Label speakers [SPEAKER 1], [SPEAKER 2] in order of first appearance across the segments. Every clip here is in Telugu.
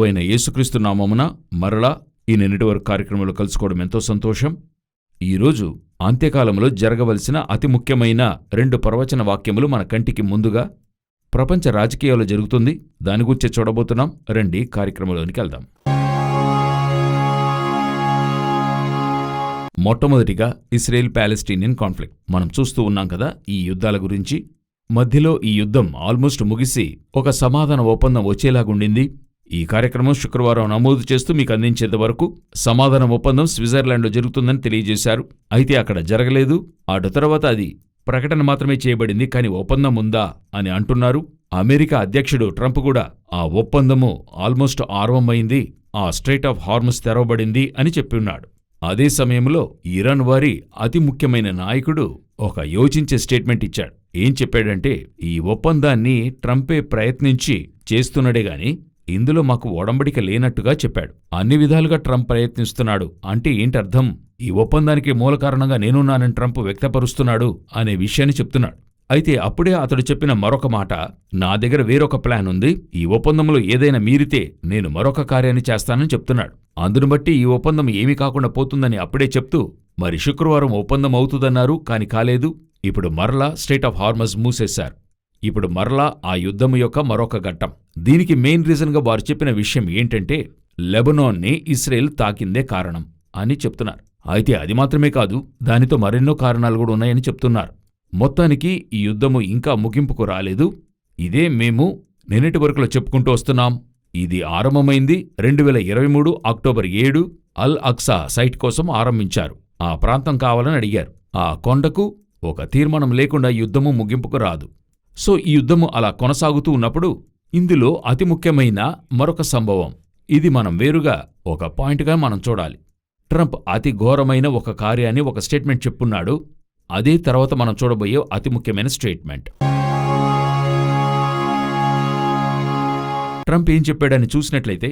[SPEAKER 1] ప్రభువైన యేసుక్రీస్తు నామమున మరలా ఈ నిన్నటి వరకు కార్యక్రమంలో కలుసుకోవడం ఎంతో సంతోషం. ఈరోజు అంత్యకాలంలో జరగవలసిన అతి ముఖ్యమైన 2 ప్రవచన వాక్యములు మన కంటికి ముందుగా ప్రపంచ రాజకీయాల్లో జరుగుతుంది. దాని గురించి చూడబోతున్నాం. రండి కార్యక్రమంలోనికి వెళ్దాం. మొట్టమొదటిగా ఇస్రాయేల్ పాలెస్టీనియన్ కాన్ఫ్లిక్ట్ మనం చూస్తూ ఉన్నాం కదా. ఈ యుద్ధాల గురించి మధ్యలో ఈ యుద్ధం ఆల్మోస్ట్ ముగిసి ఒక సమాధాన ఒప్పందం వచ్చేలాగుండింది. ఈ కార్యక్రమం శుక్రవారం నమోదు చేస్తూ మీకు అందించేంత వరకు సమాధాన ఒప్పందం స్విట్జర్లాండ్లో జరుగుతుందని తెలియజేశారు. అయితే అక్కడ జరగలేదు. అటు తర్వాత అది ప్రకటన మాత్రమే చేయబడింది, కానీ ఒప్పందం ఉందా అని అంటున్నారు. అమెరికా అధ్యక్షుడు ట్రంప్ కూడా ఆ ఒప్పందము ఆల్మోస్ట్ ఆరంభమైంది, ఆ స్ట్రెయిట్ ఆఫ్ హార్మస్ తెరవబడింది అని చెప్పిన్నాడు. అదే సమయంలో ఇరాన్ వారి అతి ముఖ్యమైన నాయకుడు ఒక యోచించే స్టేట్మెంట్ ఇచ్చాడు. ఏం చెప్పాడంటే, ఈ ఒప్పందాన్ని ట్రంపే ప్రయత్నించి చేస్తున్నాడే గాని ఇందులో మాకు ఒడంబడిక లేనట్టుగా చెప్పాడు. అన్ని విధాలుగా ట్రంప్ ప్రయత్నిస్తున్నాడు అంటే ఏంటర్థం? ఈ ఒప్పందానికి మూల కారణంగా నేనున్నానని ట్రంప్ వ్యక్తపరుస్తున్నాడు అనే విషయాన్ని చెప్తున్నాడు. అయితే అప్పుడే అతడు చెప్పిన మరొక మాట, నా దగ్గర వేరొక ప్లాన్ ఉంది, ఈ ఒప్పందంలో ఏదైనా మీరితే నేను మరొక కార్యాన్ని చేస్తానని చెప్తున్నాడు. అందును బట్టి ఈ ఒప్పందం ఏమీ కాకుండా పోతుందని అప్పుడే చెప్తూ మరి శుక్రవారం ఒప్పందం అవుతుందన్నారు, కాని కాలేదు. ఇప్పుడు మరలా స్ట్రెయిట్ ఆఫ్ హార్మస్ మూసేశారు. ఇప్పుడు మరలా ఆ యుద్ధము యొక్క మరొక ఘట్టం. దీనికి మెయిన్ రీజన్గా వారు చెప్పిన విషయం ఏంటంటే, లెబనాన్ని ఇస్రాయేల్ తాకిందే కారణం అని చెప్తున్నారు. అయితే అది మాత్రమే కాదు, దానితో మరెన్నో కారణాలు కూడా ఉన్నాయని చెప్తున్నారు. మొత్తానికి ఈ యుద్ధము ఇంకా ముగింపుకు రాలేదు. ఇదే మేము నిన్నటి వరకులో చెప్పుకుంటూ వస్తున్నాం. ఇది ఆరంభమైంది 2023 అక్టోబర్ 7 అల్ అక్సా సైట్ కోసం ఆరంభించారు. ఆ ప్రాంతం కావాలని అడిగారు. ఆ కొండకు ఒక తీర్మానం లేకుండా యుద్ధము ముగింపుకు రాదు. సో ఈ యుద్ధము అలా కొనసాగుతూ ఉన్నప్పుడు ఇందులో అతి ముఖ్యమైన మరొక సంభవం, ఇది మనం వేరుగా ఒక పాయింట్గా మనం చూడాలి. ట్రంప్ అతి ఘోరమైన ఒక కార్యాన్ని ఒక స్టేట్మెంట్ చెప్పున్నాడు. అదే తర్వాత మనం చూడబోయే అతి ముఖ్యమైన స్టేట్మెంట్. ట్రంప్ ఏం చెప్పాడని చూసినట్లయితే,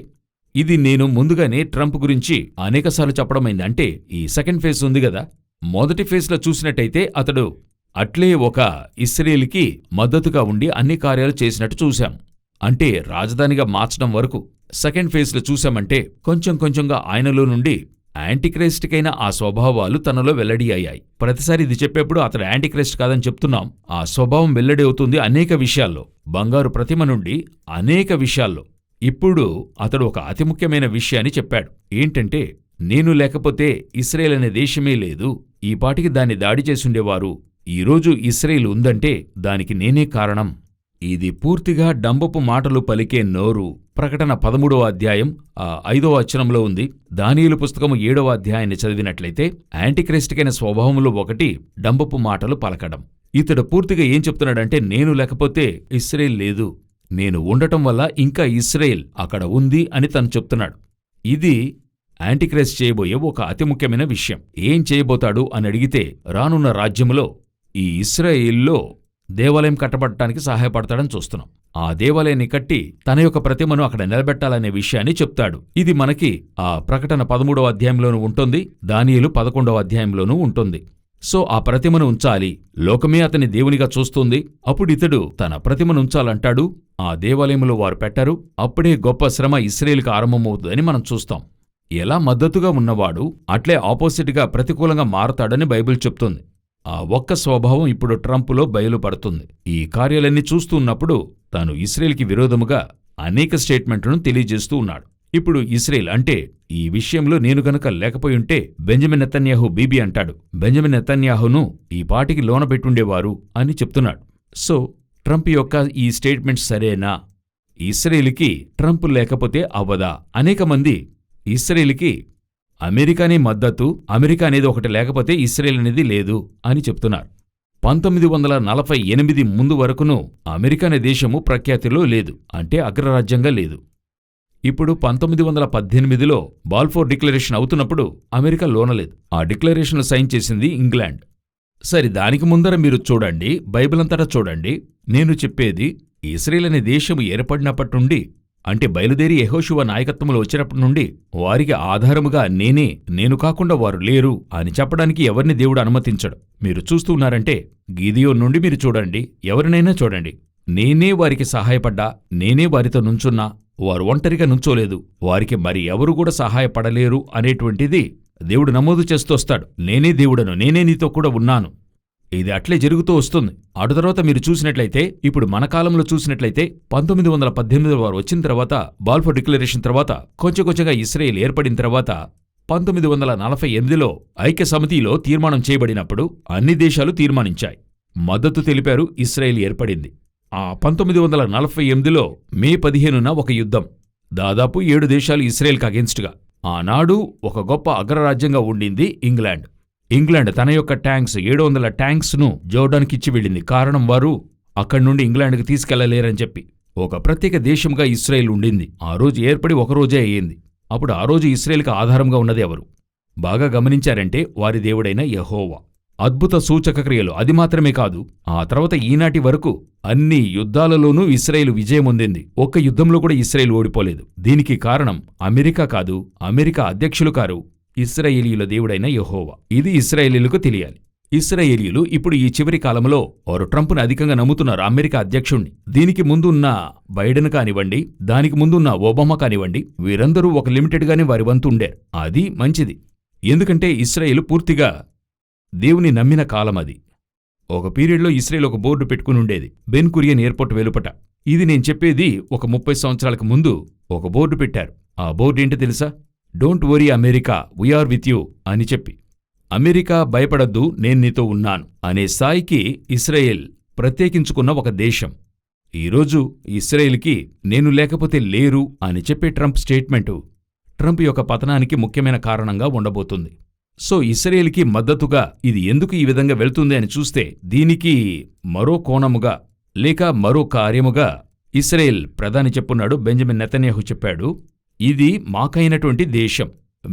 [SPEAKER 1] ఇది నేను ముందుగానే ట్రంప్ గురించి అనేకసార్లు చెప్పడమైంది. అంటే ఈ సెకండ్ ఫేజ్ ఉంది గదా, మొదటి ఫేజ్లో చూసినట్టయితే అతడు అట్లే ఒక ఇస్రాయేల్కి మద్దతుగా ఉండి అన్ని కార్యాలు చేసినట్టు చూశాం. అంటే రాజధానిగా మార్చడం వరకు. సెకండ్ ఫేజ్లో చూశామంటే కొంచెం కొంచెంగా ఆయనలో నుండి యాంటీక్రైస్ట్కైన ఆ స్వభావాలు తనలో వెల్లడి అయ్యాయి. ప్రతిసారి ఇది చెప్పేప్పుడు అతడు యాంటీక్రైస్ట్ కాదని చెప్తున్నాం. ఆ స్వభావం వెల్లడి అవుతుంది అనేక విషయాల్లో, బంగారు ప్రతిమ నుండి అనేక విషయాల్లో. ఇప్పుడు అతడు ఒక అతి ముఖ్యమైన విషయాన్ని చెప్పాడు. ఏంటంటే, నేను లేకపోతే ఇస్రాయేల్ అనే దేశమే లేదు, ఈ పాటికి దాన్ని దాడి చేసుండేవారు. ఈరోజు ఇస్రాయేల్ ఉందంటే దానికి నేనే కారణం. ఇది పూర్తిగా డంబపు మాటలు పలికే నోరు. ప్రకటన 13వ అధ్యాయం 5వ వచనంలో ఉంది. దానియేలు పుస్తకము 7వ అధ్యాయాన్ని చదివినట్లయితే యాంటీక్రైస్ట్కైన స్వభావంలో ఒకటి డంబపు మాటలు పలకడం. ఇతడు పూర్తిగా ఏం చెప్తున్నాడంటే, నేను లేకపోతే ఇస్రాయేల్ లేదు, నేను ఉండటం వల్ల ఇంకా ఇస్రాయేల్ అక్కడ ఉంది అని తను చెప్తున్నాడు. ఇది యాంటీక్రైస్ట్ చేయబోయే ఒక అతి ముఖ్యమైన విషయం. ఏం చేయబోతాడు అని అడిగితే, రానున్న రాజ్యములో ఈ ఇస్రాయేల్లో దేవాలయం కట్టబడటానికి సహాయపడతాడని చూస్తున్నాం. ఆ దేవాలయాన్ని కట్టి తన యొక్క ప్రతిమను అక్కడ నిలబెట్టాలనే విషయాన్ని చెప్తాడు. ఇది మనకి ఆ ప్రకటన 13వ అధ్యాయంలోనూ ఉంటుంది, దానియేలు 11వ అధ్యాయంలోనూ ఉంటుంది. సో ఆ ప్రతిమను ఉంచాలి, లోకమే అతని దేవునిగా చూస్తుంది. అప్పుడు ఇతడు తన ప్రతిమను ఉంచాలంటాడు. ఆ దేవాలయంలో వారు పెట్టారు. అప్పుడే గొప్ప శ్రమ ఇస్రాయేలుకు ఆరంభమవుతుందని మనం చూస్తాం. ఎలా మద్దతుగా ఉన్నవాడు అట్లే ఆపోజిట్గా ప్రతికూలంగా మారతాడని బైబిల్ చెప్తుంది. ఆ ఒక్క స్వభావం ఇప్పుడు ట్రంపులో బయలుపడుతుంది. ఈ కార్యాలన్నీ చూస్తున్నప్పుడు తాను ఇస్రాయేల్కి విరోధముగా అనేక స్టేట్మెంట్లను తెలియజేస్తూ ఉన్నాడు. ఇప్పుడు ఇస్రాయేల్ అంటే, ఈ విషయంలో నేను గనక లేకపోయుంటే బెంజమిన్ నెతన్యాహు బీబీ అంటాడు, బెంజమిన్ నెతన్యాహును ఈ పాటికి లోనబెట్టుండేవారు అని చెప్తున్నాడు. సో ట్రంప్ యొక్క ఈ స్టేట్మెంట్ సరేనా? ఇస్రాయేల్కి ట్రంప్ లేకపోతే అవ్వదా? అనేక మంది ఇస్రాయేల్కి అమెరికానే మద్దతు, అమెరికా అనేది ఒకటి లేకపోతే ఇస్రాయేల్ అనేది లేదు అని చెప్తున్నారు. 1948 ముందు వరకును అమెరికా అనే దేశము ప్రఖ్యాతిలో లేదు, అంటే అగ్రరాజ్యంగా లేదు. ఇప్పుడు 1918లో బాల్ఫోర్ డిక్లరేషన్ అవుతున్నప్పుడు అమెరికా లోనలేదు. ఆ డిక్లరేషన్ను సైన్ చేసింది ఇంగ్లాండ్. సరే, దానికి ముందర మీరు చూడండి, బైబిల్ అంతటా చూడండి. నేను చెప్పేది, ఇస్రాయేల్ అనే దేశము ఏర్పడినప్పటి నుండి, అంటే బయలుదేరి యెహోషువ నాయకత్వంలో వచ్చినప్పటి నుండి వారికి ఆధారముగా నేను కాకుండా వారు లేరు అని చెప్పడానికి ఎవరిని దేవుడు అనుమతించడు. మీరు చూస్తూ ఉన్నారంటే గిదియోను నుండి మీరు చూడండి, ఎవరినైనా చూడండి, నేనే వారికి సహాయపడ్డా, నేనే వారితో నుంచున్నా, వారు ఒంటరిగా నుంచోలేదు, వారికి మరి ఎవరు కూడా సహాయపడలేరు అనేటువంటిది దేవుడు నమోదు చేస్తూ వస్తాడు. నేనే దేవుడను, నేనే నీతో కూడా ఉన్నాను. ఇది అట్లే జరుగుతూ వస్తుంది. అటు తర్వాత మీరు చూసినట్లయితే, ఇప్పుడు మన కాలంలో చూసినట్లయితే 1918 వారు వచ్చిన తర్వాత, బాల్ఫోర్ డిక్లరేషన్ తర్వాత, కొంచెం కొంచెంగా ఇస్రాయేల్ ఏర్పడిన తర్వాత 1948లో ఐక్య సమితిలో తీర్మానం చేయబడినప్పుడు అన్ని దేశాలు తీర్మానించాయి, మద్దతు తెలిపారు, ఇస్రాయేల్ ఏర్పడింది. ఆ 1948లో మే 15న ఒక యుద్ధం, దాదాపు 7 దేశాలు ఇస్రాయేల్కి అగెన్స్ట్గా. ఆనాడు ఒక గొప్ప అగ్రరాజ్యంగా ఉండింది ఇంగ్లాండ్. ఇంగ్లాండ్ తన యొక్క ట్యాంక్స్ 700 ట్యాంక్స్ను జోర్డాన్కిచ్చి వెళ్ళింది. కారణం, వారు అక్కడి నుండి ఇంగ్లాండ్కి తీసుకెళ్లలేరని చెప్పి. ఒక ప్రత్యేక దేశంగా ఇస్రాయేల్ ఉండింది. ఆ రోజు ఏర్పడి ఒకరోజే అయ్యింది. అప్పుడు ఆ రోజు ఇస్రాయేల్కి ఆధారంగా ఉన్నది ఎవరు? బాగా గమనించారంటే వారి దేవుడైన యెహోవా. అద్భుత సూచక క్రియలు. అది మాత్రమే కాదు, ఆ తర్వాత ఈనాటి వరకు అన్ని యుద్ధాలలోనూ ఇస్రాయేల్ విజయం పొందింది. ఒక్క యుద్ధంలో కూడా ఇస్రాయేల్ ఓడిపోలేదు. దీనికి కారణం అమెరికా కాదు, అమెరికా అధ్యక్షులు కారు, ఇశ్రాయేలీయుల దేవుడైన యెహోవా. ఇది ఇశ్రాయేలీయులకు తెలియాలి. ఇశ్రాయేలీయులు ఇప్పుడు ఈ చివరి కాలంలో వారు ట్రంప్ను అధికంగా నమ్ముతున్నారు, అమెరికా అధ్యక్షుణ్ణి. దీనికి ముందున్న బైడెన్ కానివ్వండి, దానికి ముందున్న ఒబామా కానివ్వండి, వీరందరూ ఒక లిమిటెడ్గానే వారి వంతు ఉండారు. అది మంచిది. ఎందుకంటే ఇశ్రాయేలు పూర్తిగా దేవుని నమ్మిన కాలం అది. ఒక పీరియడ్లో ఇస్రాయేల్ ఒక బోర్డు పెట్టుకుని ఉండేది, బెన్ గురియన్ ఎయిర్పోర్ట్ వెలుపట. ఇది నేను చెప్పేది ఒక 30 సంవత్సరాలకు ముందు ఒక బోర్డు పెట్టారు. ఆ బోర్డు ఏంటో తెలుసా? Don't worry America, we are with you అని చెప్పి. అమెరికా భయపడద్దు, నేను నీతో ఉన్నాను అనే స్థాయికి ఇస్రాయేల్ ప్రత్యేకించుకున్న ఒక దేశం. ఈరోజు ఇస్రాయేల్కి నేను లేకపోతే లేరు అని చెప్పే ట్రంప్ స్టేట్మెంటు ట్రంప్ యొక్క పతనానికి ముఖ్యమైన కారణంగా ఉండబోతుంది. సో ఇస్రాయేల్కి మద్దతుగా ఇది ఎందుకు ఈ విధంగా వెళ్తుంది అని చూస్తే, దీనికి మరో కోణముగా లేక మరో కార్యముగా ఇస్రాయేల్ ప్రధాని చెప్పున్నాడు, బెంజమిన్ నెతన్యాహు చెప్పాడు, ఇది మాకైనటువంటి దేశం,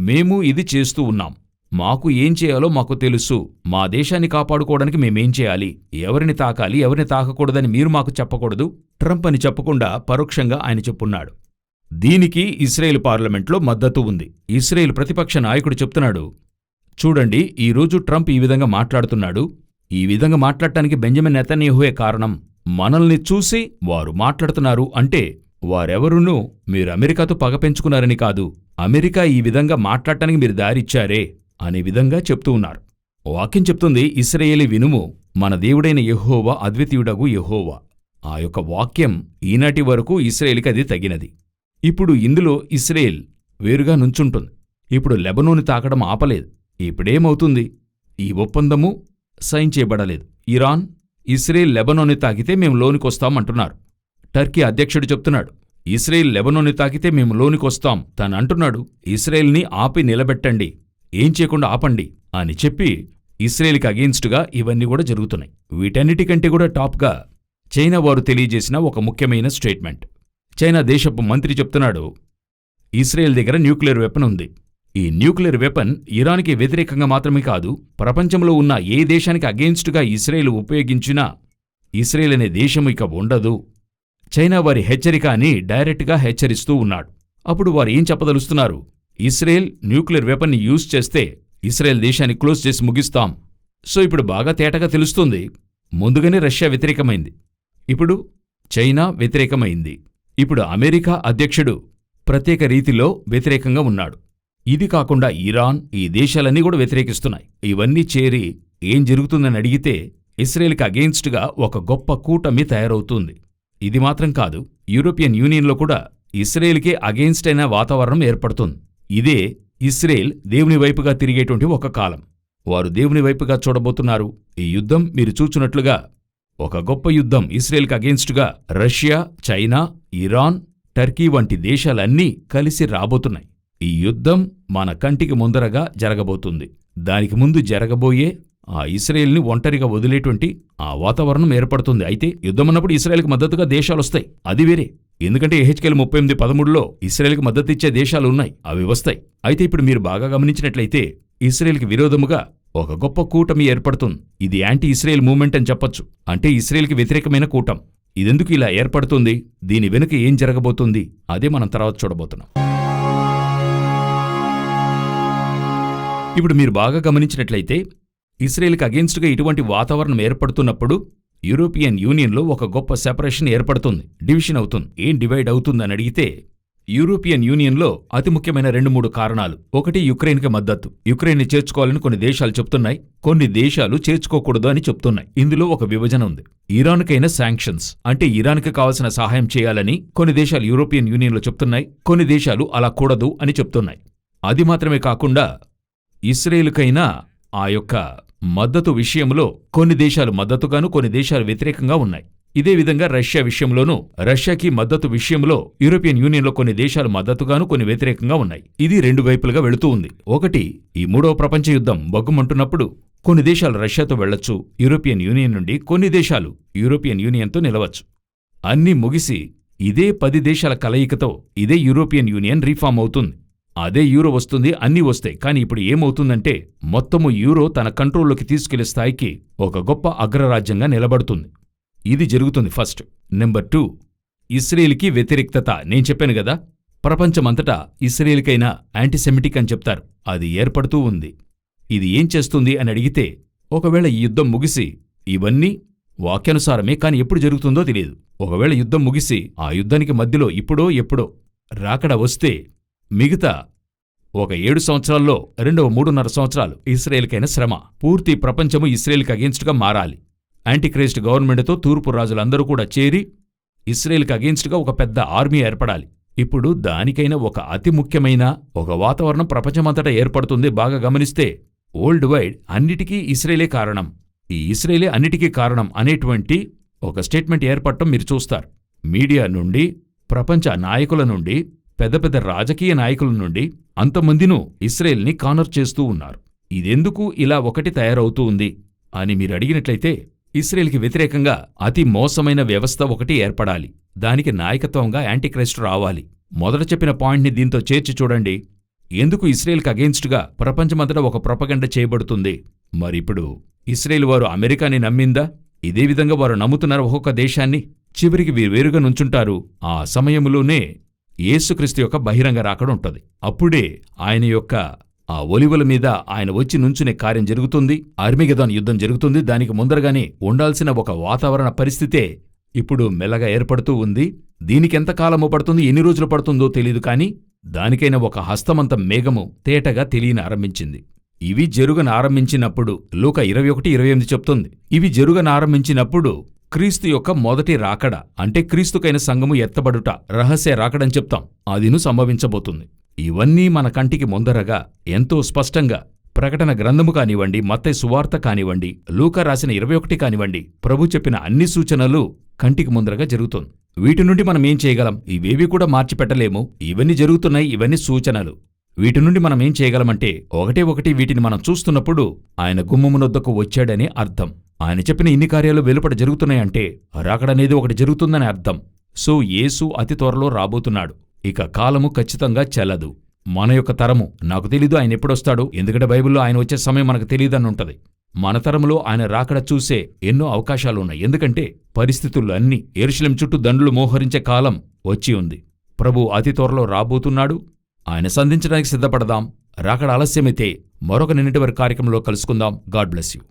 [SPEAKER 1] మేము ఇది చేస్తూ ఉన్నాం, మాకు ఏం చేయాలో మాకు తెలుసు, మా దేశాన్ని కాపాడుకోవడానికి మేమేం చేయాలి, ఎవరిని తాకాలి, ఎవరిని తాకకూడదని మీరు మాకు చెప్పకూడదు, ట్రంప్ అని చెప్పకుండా పరోక్షంగా ఆయన చెప్పున్నాడు. దీనికి ఇస్రాయేల్ పార్లమెంట్లో మద్దతు ఉంది. ఇస్రాయేల్ ప్రతిపక్ష నాయకుడు చెప్తున్నాడు, చూడండి, ఈరోజు ట్రంప్ ఈ విధంగా మాట్లాడుతున్నాడు, ఈ విధంగా మాట్లాడటానికి బెంజమిన్ నెతన్యాహువే కారణం. మనల్ని చూసి వారు మాట్లాడుతున్నారు అంటే వారెవరునూ మీరు అమెరికాతో పగ పెంచుకున్నారని కాదు, అమెరికా ఈ విధంగా మాట్లాడటానికి మీరు దారిచ్చారే అనే విధంగా చెప్తూ ఉన్నారు. వాక్యం చెప్తుంది, ఇశ్రాయేలీ వినుము, మన దేవుడైన యెహోవా అద్వితీయుడగు యెహోవా. ఆ యొక్క వాక్యం ఈనాటి వరకు ఇశ్రాయేలుకి అది తగినది. ఇప్పుడు ఇందులో ఇశ్రాయేల్ వేరుగా నుంచుంటుంది. ఇప్పుడు లెబనోను తాకడం ఆపలేదు. ఇప్పుడేమవుతుంది? ఈ ఒప్పందము సైన్ చేయబడలేదు. ఇరాన్, ఇస్రాయేల్ లెబనోను తాకితే మేము లోనికొస్తామంటున్నారు. టర్కీ అధ్యక్షుడు చెప్తున్నాడు, ఇస్రాయేల్ లెబనోను తాకితే మేము లోనికొస్తాం. తను అంటున్నాడు, ఇస్రాయేల్ని ఆపి నిలబెట్టండి, ఏం చేయకుండా ఆపండి అని చెప్పి ఇస్రాయేల్కి అగెయిన్స్టుగా ఇవన్నీ కూడా జరుగుతున్నాయి. వీటన్నిటికంటే కూడా టాప్గా చైనా వారు తెలియజేసిన ఒక ముఖ్యమైన స్టేట్మెంట్. చైనా దేశపు మంత్రి చెప్తున్నాడు, ఇస్రాయేల్ దగ్గర న్యూక్లియర్ వెపన్ ఉంది. ఈ న్యూక్లియర్ వెపన్ ఇరాన్కి వ్యతిరేకంగా మాత్రమే కాదు, ప్రపంచంలో ఉన్న ఏ దేశానికి అగెయిన్స్టుగా ఇస్రాయేల్ ఉపయోగించినా ఇస్రాయేల్ అనే దేశం ఇక ఉండదు. చైనా వారి హెచ్చరిక అని డైరెక్ట్గా హెచ్చరిస్తూ ఉన్నాడు. అప్పుడు వారు ఏం చెప్పదలుస్తున్నారు? ఇస్రాయేల్ న్యూక్లియర్ వెపన్ని యూజ్ చేస్తే ఇస్రాయేల్ దేశాన్ని క్లోజ్ చేసి ముగిస్తాం. సో ఇప్పుడు బాగా తేటగా తెలుస్తుంది, ముందుగానే రష్యా వ్యతిరేకమైంది, ఇప్పుడు చైనా వ్యతిరేకమైంది, ఇప్పుడు అమెరికా అధ్యక్షుడు ప్రత్యేక రీతిలో వ్యతిరేకంగా ఉన్నాడు. ఇది కాకుండా ఇరాన్, ఈ దేశాలన్నీ కూడా వ్యతిరేకిస్తున్నాయి. ఇవన్నీ చేరి ఏం జరుగుతుందని అడిగితే ఇస్రాయేల్కి అగెయిన్స్ట్గా ఒక గొప్ప కూటమి తయారవుతుంది. ఇది మాత్రం కాదు, యూరోపియన్ యూనియన్లో కూడా ఇస్రాయేల్కే అగెయిన్స్ట్ అయిన వాతావరణం ఏర్పడుతుంది. ఇదే ఇస్రాయేల్ దేవుని వైపుగా తిరిగేటువంటి ఒక కాలం. వారు దేవుని వైపుగా చూడబోతున్నారు. ఈ యుద్ధం మీరు చూచున్నట్లుగా ఒక గొప్ప యుద్ధం ఇస్రాయేల్కి అగెయిన్స్టుగా రష్యా, చైనా, ఇరాన్, టర్కీ వంటి దేశాలన్నీ కలిసి రాబోతున్నాయి. ఈ యుద్ధం మన కంటికి ముందరగా జరగబోతుంది. దానికి ముందు జరగబోయే ఆ ఇస్రాయేల్ని ఒంటరిగా వదిలేటువంటి ఆ వాతావరణం ఏర్పడుతుంది. అయితే యుద్ధమన్నప్పుడు ఇస్రాయేల్కి మద్దతుగా దేశాలొస్తాయి, అది వేరే. ఎందుకంటే ఎహెచ్కేల్ 38:13లో ఇస్రాయేల్కి మద్దతిచ్చే దేశాలున్నాయి, అవి వస్తాయి. అయితే ఇప్పుడు మీరు బాగా గమనించినట్లయితే ఇస్రాయేల్కి విరోధముగా ఒక గొప్ప కూటమి ఏర్పడుతుంది. ఇది యాంటీ ఇస్రాయేల్ మూవ్మెంట్ అని చెప్పొచ్చు. అంటే ఇస్రాయేల్కి వ్యతిరేకమైన కూటం. ఇదెందుకు ఇలా ఏర్పడుతుంది? దీని వెనుక ఏం జరగబోతుంది? అదే మనం తర్వాత చూడబోతున్నాం. ఇప్పుడు మీరు బాగా గమనించినట్లయితే ఇస్రాయేల్కి అగెయిన్స్ట్గా ఇటువంటి వాతావరణం ఏర్పడుతున్నప్పుడు యూరోపియన్ యూనియన్లో ఒక గొప్ప సెపరేషన్ ఏర్పడుతుంది, డివిజన్ అవుతుంది. ఏం డివైడ్ అవుతుందని అడిగితే యూరోపియన్ యూనియన్లో అతి ముఖ్యమైన 2-3 కారణాలు. ఒకటి, యుక్రెయిన్కి మద్దతు. యుక్రెయిన్ని చేర్చుకోవాలని కొన్ని దేశాలు చెప్తున్నాయి, కొన్ని దేశాలు చేర్చుకోకూడదు అని చెప్తున్నాయి. ఇందులో ఒక విభజన ఉంది. ఇరాన్కైనా శాంక్షన్స్ అంటే ఇరాన్కి కావాల్సిన సహాయం చేయాలని కొన్ని దేశాలు యూరోపియన్ యూనియన్లో చెప్తున్నాయి, కొన్ని దేశాలు అలా కూడదు అని చెప్తున్నాయి. అది మాత్రమే కాకుండా ఇస్రాయేలుకైనా ఆ యొక్క మద్దతు విషయంలో కొన్ని దేశాలు మద్దతుగాను కొన్ని దేశాలు వ్యతిరేకంగా ఉన్నాయి. ఇదే విధంగా రష్యా విషయంలోనూ రష్యాకి మద్దతు విషయంలో యూరోపియన్ యూనియన్లో కొన్ని దేశాలు మద్దతుగాను కొన్ని వ్యతిరేకంగా ఉన్నాయి. ఇది 2 వైపులుగా వెళుతూ ఉంది. ఒకటి, ఈ 3వ ప్రపంచ యుద్ధం బగ్గుమంటున్నప్పుడు కొన్ని దేశాలు రష్యాతో వెళ్లొచ్చు, యూరోపియన్ యూనియన్ నుండి కొన్ని దేశాలు యూరోపియన్ యూనియన్తో నిలవచ్చు. అన్నీ ముగిసి ఇదే 10 దేశాల కలయికతో ఇదే యూరోపియన్ యూనియన్ రీఫార్మ్ అవుతుంది. అదే యూరో వస్తుంది, అన్నీ వస్తాయి. కానీ ఇప్పుడు ఏమవుతుందంటే మొత్తము యూరో తన కంట్రోల్లోకి తీసుకెళ్లే స్థాయికి ఒక గొప్ప అగ్రరాజ్యంగా నిలబడుతుంది. ఇది జరుగుతుంది ఫస్ట్. నెంబర్ 2, ఇస్రాయేల్కి వ్యతిరేక్తత. నేను చెప్పాను గదా, ప్రపంచమంతటా ఇస్రాయేల్కైనా యాంటీసెమిటిక్ అని చెప్తారు. అది ఏర్పడుతూ ఉంది. ఇది ఏం చేస్తుంది అని అడిగితే, ఒకవేళ ఈ యుద్ధం ముగిసి ఇవన్నీ వాక్యానుసారమే, కానీ ఎప్పుడు జరుగుతుందో తెలియదు. ఒకవేళ యుద్ధం ముగిసి ఆ యుద్ధానికి మధ్యలో ఇప్పుడో ఎప్పుడో రాకడ వస్తే మిగతా ఒక 7 సంవత్సరాల్లో రెండవ 3.5 సంవత్సరాలు ఇస్రాయేల్కైనా శ్రమ. పూర్తి ప్రపంచము ఇస్రాయేల్కి అగేన్స్ట్గా మారాలి. యాంటీక్రైస్ట్ గవర్నమెంట్తో తూర్పు రాజులందరూ కూడా చేరి ఇస్రాయేల్కి అగేన్స్ట్గా ఒక పెద్ద ఆర్మీ ఏర్పడాలి. ఇప్పుడు దానికైనా ఒక అతి ముఖ్యమైన ఒక వాతావరణం ప్రపంచమంతటా ఏర్పడుతుంది. బాగా గమనిస్తే వరల్డ్ వైడ్ అన్నిటికీ ఇస్రాయేలే కారణం, ఈ ఇస్రాయేలే అన్నిటికీ కారణం అనేటువంటి ఒక స్టేట్మెంట్ ఏర్పడటం మీరు చూస్తారు. మీడియా నుండి, ప్రపంచ నాయకుల నుండి, పెద్ద పెద్ద రాజకీయ నాయకుల నుండి అంతమందినూ ఇస్రాయేల్ని కానర్ చేస్తూ ఉన్నారు. ఇదెందుకు ఇలా ఒకటి తయారవుతూ ఉంది అని మీరు అడిగినట్లయితే, ఇస్రాయేల్కి వ్యతిరేకంగా అతి మోసమైన వ్యవస్థ ఒకటి ఏర్పడాలి. దానికి నాయకత్వంగా యాంటీక్రైస్ట్ రావాలి. మొదట చెప్పిన పాయింట్ని దీంతో చేర్చి చూడండి. ఎందుకు ఇస్రాయేల్కి అగేన్స్ట్గా ప్రపంచమంతటా ఒక ప్రొపగండ చేయబడుతుంది? మరిప్పుడు ఇస్రాయేల్ వారు అమెరికాని నమ్మిందా? ఇదే విధంగా వారు నమ్ముతున్నారు ఒక్కొక్క దేశాన్ని. చివరికి వేరుగా నుంచుంటారు. ఆ సమయంలోనే యేసుక్రీస్తు యొక్క బహిరంగ రాకడ ఉంటుంది. అప్పుడే ఆయన యొక్క ఆ ఒలివల మీద ఆయన వచ్చి నుంచునే కార్యం జరుగుతుంది. ఆర్మగెదోన్ యుద్ధం జరుగుతుంది. దానికి ముందరగానే ఉండాల్సిన ఒక వాతావరణ పరిస్థితే ఇప్పుడు మెల్లగా ఏర్పడుతూ ఉంది. దీనికెంతకాలము పడుతుంది, ఎన్ని రోజులు పడుతుందో తెలీదు, కానీ దానికైనా ఒక హస్తమంత మేఘము తేటగా తెలియని ఆరంభించింది. ఇవి జరుగనారంభించినప్పుడు లూకా 21:28 చెప్తుంది. ఇవి జరుగనారంభించినప్పుడు క్రీస్తు యొక్క మొదటి రాకడ అంటే క్రీస్తుకైన సంఘము ఎత్తబడుట, రహస్య రాకడని చెప్తాం, అదిను సంభవించబోతుంది. ఇవన్నీ మన కంటికి ముందరగా ఎంతో స్పష్టంగా ప్రకటన గ్రంథము కానివ్వండి, మత్తయి సువార్త కానివ్వండి, లూకా రాసిన 21 కానివ్వండి, ప్రభు చెప్పిన అన్ని సూచనలు కంటికి ముందరగా జరుగుతుంది. వీటి నుండి మనం ఏం చేయగలం? ఇవేవి కూడా మార్చిపెట్టలేము. ఇవన్నీ జరుగుతున్నాయి, ఇవన్నీ సూచనలు. వీటి నుండి మనం ఏం చేయగలమంటే ఒకటి వీటిని మనం చూస్తున్నప్పుడు ఆయన గుమ్మమునొద్దకు వచ్చాడని అర్థం. ఆయన చెప్పిన ఇన్ని కార్యాలు వెలుపట జరుగుతున్నాయంటే రాకడనేది ఒకటి జరుగుతుందని అర్థం. సో యేసు అతి త్వరలో రాబోతున్నాడు. ఇక కాలము ఖచ్చితంగా చెల్లదు. మన యొక్క తరము, నాకు తెలీదు ఆయన ఎప్పుడొస్తాడు, ఎందుకంటే బైబిల్లో ఆయన వచ్చే సమయం మనకు తెలీదని ఉంటది. మన తరములో ఆయన రాకడ చూసే ఎన్నో అవకాశాలున్నాయి. ఎందుకంటే పరిస్థితులు అన్నీ యెరూషలేము చుట్టూ దండులు మోహరించే కాలం వచ్చి ఉంది. ప్రభు అతి త్వరలో రాబోతున్నాడు. ఆయన సంధించడానికి సిద్ధపడదాం. రాకడ ఆలస్యమైతే మరొక నిన్నటి వరకు కార్యక్రమంలో కలుసుకుందాం. God bless you.